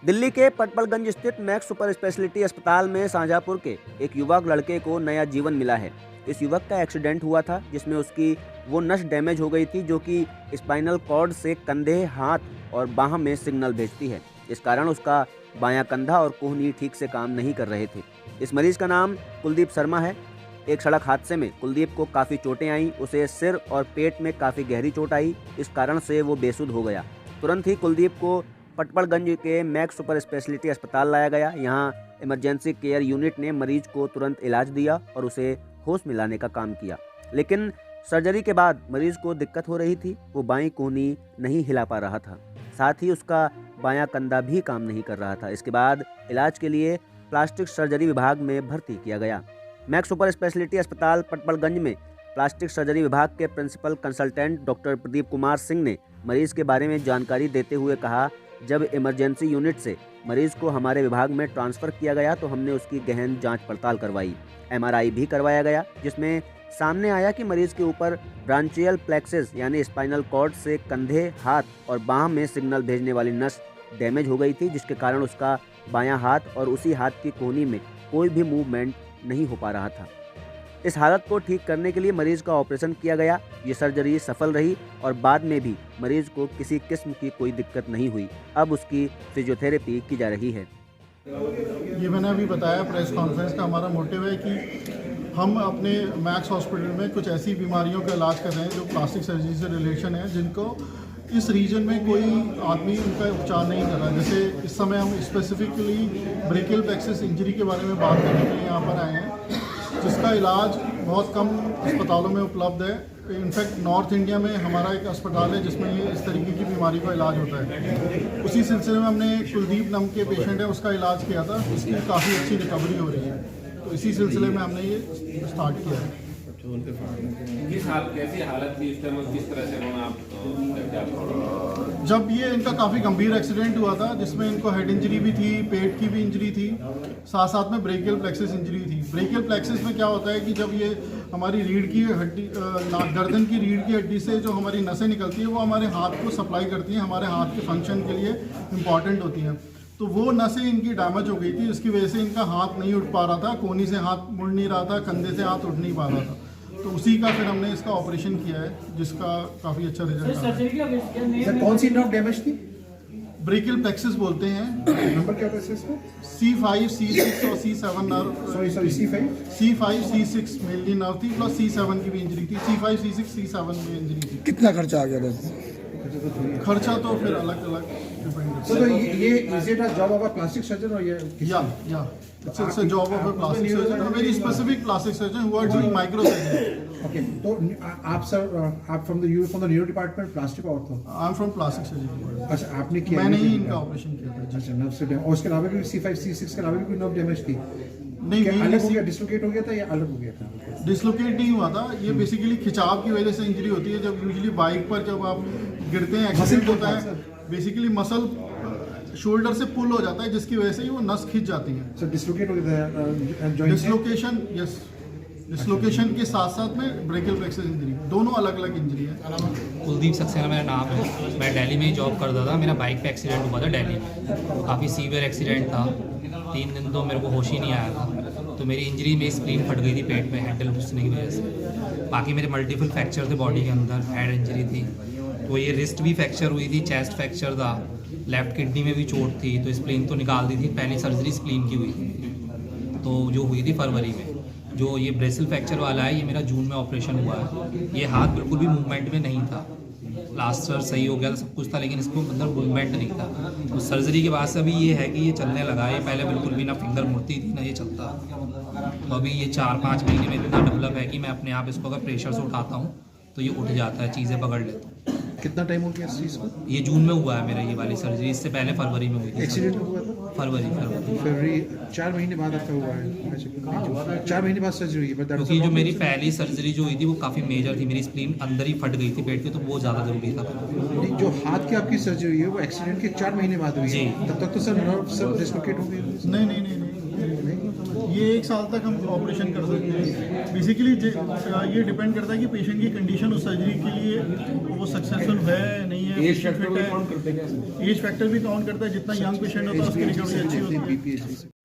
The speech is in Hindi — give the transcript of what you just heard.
दिल्ली के पटपड़गंज स्थित मैक्स सुपर स्पेशलिटी अस्पताल में शाहजहांपुर के एक युवक लड़के को नया जीवन मिला है। इस युवक का एक्सीडेंट हुआ था जिसमें उसकी वो नस डैमेज हो गई थी जो कि स्पाइनल कॉर्ड से कंधे, हाथ और बाह में सिग्नल भेजती है। इस कारण उसका बायां कंधा और कोहनी ठीक से काम नहीं कर रहे थे। इस मरीज का नाम कुलदीप शर्मा है। एक सड़क हादसे में कुलदीप को काफ़ी चोटें आईं। उसे सिर और पेट में काफ़ी गहरी चोट आई। इस कारण से वो बेसुध हो गया। तुरंत ही कुलदीप को पटपड़गंज के मैक्स सुपर स्पेशलिटी अस्पताल लाया गया। यहाँ इमरजेंसी केयर यूनिट ने मरीज को तुरंत इलाज दिया और उसे होश में लाने का काम किया। लेकिन सर्जरी के बाद मरीज को दिक्कत हो रही थी। वो बाईं कोहनी नहीं हिला पा रहा था, साथ ही उसका बायां कंधा भी काम नहीं कर रहा था। इसके बाद इलाज के लिए प्लास्टिक सर्जरी विभाग में भर्ती किया गया। मैक्स सुपर स्पेशलिटी अस्पताल पटपड़गंज में प्लास्टिक सर्जरी विभाग के principal consultant doctor Pradeep Kumar Singh ने मरीज के बारे में जानकारी देते हुए कहा, जब इमरजेंसी यूनिट से मरीज को हमारे विभाग में ट्रांसफ़र किया गया तो हमने उसकी गहन जांच पड़ताल करवाई। MRI भी करवाया गया जिसमें सामने आया कि मरीज के ऊपर ब्रांचियल प्लेक्सिस यानी स्पाइनल कॉर्ड से कंधे, हाथ और बाह में सिग्नल भेजने वाली नस डैमेज हो गई थी, जिसके कारण उसका बायां हाथ और उसी हाथ की कोहनी में कोई भी मूवमेंट नहीं हो पा रहा था। इस हालत को ठीक करने के लिए मरीज का ऑपरेशन किया गया। ये सर्जरी सफल रही और बाद में भी मरीज को किसी किस्म की कोई दिक्कत नहीं हुई। अब उसकी फिजियोथेरेपी की जा रही है। ये मैंने अभी बताया प्रेस कॉन्फ्रेंस का हमारा मोटिव है कि हम अपने मैक्स हॉस्पिटल में कुछ ऐसी बीमारियों का इलाज कर रहे हैं जो प्लास्टिक सर्जरी से रिलेशन है, जिनको इस रीजन में कोई आदमी उनका उपचार नहीं कर रहा। जैसे इस समय हम स्पेसिफिकली ब्रेकियल प्लेक्सिस इंजरी के बारे में बात करने के लिए यहाँ पर आए हैं, जिसका इलाज बहुत कम अस्पतालों में उपलब्ध है। इनफैक्ट नॉर्थ इंडिया में हमारा एक अस्पताल है जिसमें ये इस तरीके की बीमारी का इलाज होता है। उसी सिलसिले में हमने कुलदीप नाम के पेशेंट है उसका इलाज किया था, उसकी काफ़ी अच्छी रिकवरी हो रही है। तो इसी सिलसिले में हमने ये स्टार्ट किया है। कैसी हालत थी इस टाइम, किस तरह से आप जब ये इनका काफ़ी गंभीर एक्सीडेंट हुआ था जिसमें इनको हेड इंजरी भी थी, पेट की भी इंजरी थी, साथ साथ में ब्रेकियल प्लेक्सिस इंजरी थी। ब्रेकियल प्लेक्सिस में क्या होता है कि जब ये हमारी रीढ़ की हड्डी, गर्दन की रीढ़ की हड्डी से जो हमारी नसें निकलती है वो हमारे हाथ को सप्लाई करती हैं, हमारे हाथ के फंक्शन के लिए इम्पॉर्टेंट होती हैं। तो वो नसें इनकी डैमेज हो गई थी, जिसकी वजह से इनका हाथ नहीं उठ पा रहा था, कोहनी से हाथ मुड़ नहीं रहा था, कंधे से हाथ उठ नहीं पा रहा था। तो उसी का फिर हमने इसका ऑपरेशन किया है जिसका काफ़ी अच्छा रिजल्ट आया। कौन सी नर्व डैमेज थी? ब्रेकियल प्लेक्सिस बोलते हैं। नंबर क्या था इसमें? C5, C6 और C7 nerve. Sorry C5, C6 mainly nerve थी, प्लस C7 की भी इंजरी थी। C5, C6, C7 में इंजरी थी। कितना खर्चा आ गया था? खर्चा तो फिर अलग अलग डिपेंड। So ये is it a job of a plastic surgeon or ये? Yeah. It's a job of a plastic surgeon, a very specific plastic surgeon who are doing microsurgery. Okay, तो आप सर आप from the neuro department plastic ortho? I'm from plastic surgery. अच्छा, आपने किया? मैंने ही इनका ऑपरेशन किया था। अच्छा, नर्व से और उसके अलावा भी C5, C6 के अलावा भी कोई नर्व डैमेज थी? नहीं, अलग हो गया, डिसलोकेट हो गया था या अलग हो गया था? डिसलोकेट नहीं हुआ था, ये बेसिकली खिंचाव की वजह से इंजरी होती है। जब यूजुअली बाइक पर जब आप गिरते हैं, एक्सीडेंट होता है, बेसिकली मसल शोल्डर से पुल हो जाता है जिसकी वजह से ही वो नस खिंच जाती है। सर डिसलोकेट हो गया था जॉइंट? डिसलोकेशन, यस, डिसलोकेशन के साथ साथ में ब्रेकियल प्लेक्सिस इंजरी, दोनों अलग अलग इंजरी है। कुलदीप सक्सेना मेरा नाम है। मैं दिल्ली में ही जॉब करता था। मेरा बाइक पे एक्सीडेंट हुआ था दिल्ली में, काफ़ी सीवियर एक्सीडेंट था। 3 दिन तो मेरे को होश ही नहीं आया था। तो मेरी इंजरी में स्प्लीन फट गई थी पेट में हैंडल घुसने की वजह से। बाकी मेरे मल्टीपल फ्रैक्चर थे बॉडी के अंदर, हेड इंजरी थी। तो ये रिस्ट भी फ्रैक्चर हुई थी, चेस्ट फ्रैक्चर था, लेफ्ट किडनी में भी चोट थी। तो स्प्लीन तो निकाल दी थी, पहली सर्जरी स्प्लीन की हुई थी तो जो हुई थी फरवरी में। जो ये ब्रेसल फ्रैक्चर वाला है ये मेरा जून में ऑपरेशन हुआ है। ये हाथ बिल्कुल भी मूवमेंट में नहीं था। प्लास्टर सही हो गया था, सब कुछ था, लेकिन इसको अंदर मूवमेंट नहीं था। तो सर्जरी के बाद से अभी ये है कि ये चलने लगा है। ये पहले बिल्कुल भी ना फिंगर मुड़ती थी ना ये चलता। तो अभी ये 4-5 महीने में इतना डेवलप है कि मैं अपने आप इसको अगर प्रेशर से उठाता हूँ तो ये उठ जाता है, चीज़ें पकड़ लेता हूँ। कितना टाइम हो गया इस चीज़ को? ये जून में हुआ है मेरा ये वाली सर्जरी। इससे पहले फरवरी में हुई थी। एक्सीडेंट हुआ था फरवरी 4 महीने बाद आपका हुआ है? अच्छा, 4 महीने बाद सर्जरी हुई है। क्योंकि जो मेरी पहली सर्जरी जो हुई थी वो काफ़ी मेजर थी। मेरी स्प्लीन अंदर ही फट गई थी पेट की, तो वो ज़्यादा जरूरी था। जो हाथ की आपकी सर्जरी हुई है वो एक्सीडेंट के 4 महीने बाद हुई है? जी। तब तक तो सर नर्व सब डिसलोकेट हो गई? नहीं, ये 1 साल तक हम ऑपरेशन कर सकते हैं। बेसिकली ये डिपेंड करता है कि पेशेंट की कंडीशन उस सर्जरी के लिए वो सक्सेसफुल है नहीं है। एज फैक्टर भी काउंट करता है, जितना यंग पेशेंट होता है उसकी रिकवरी अच्छी होती है।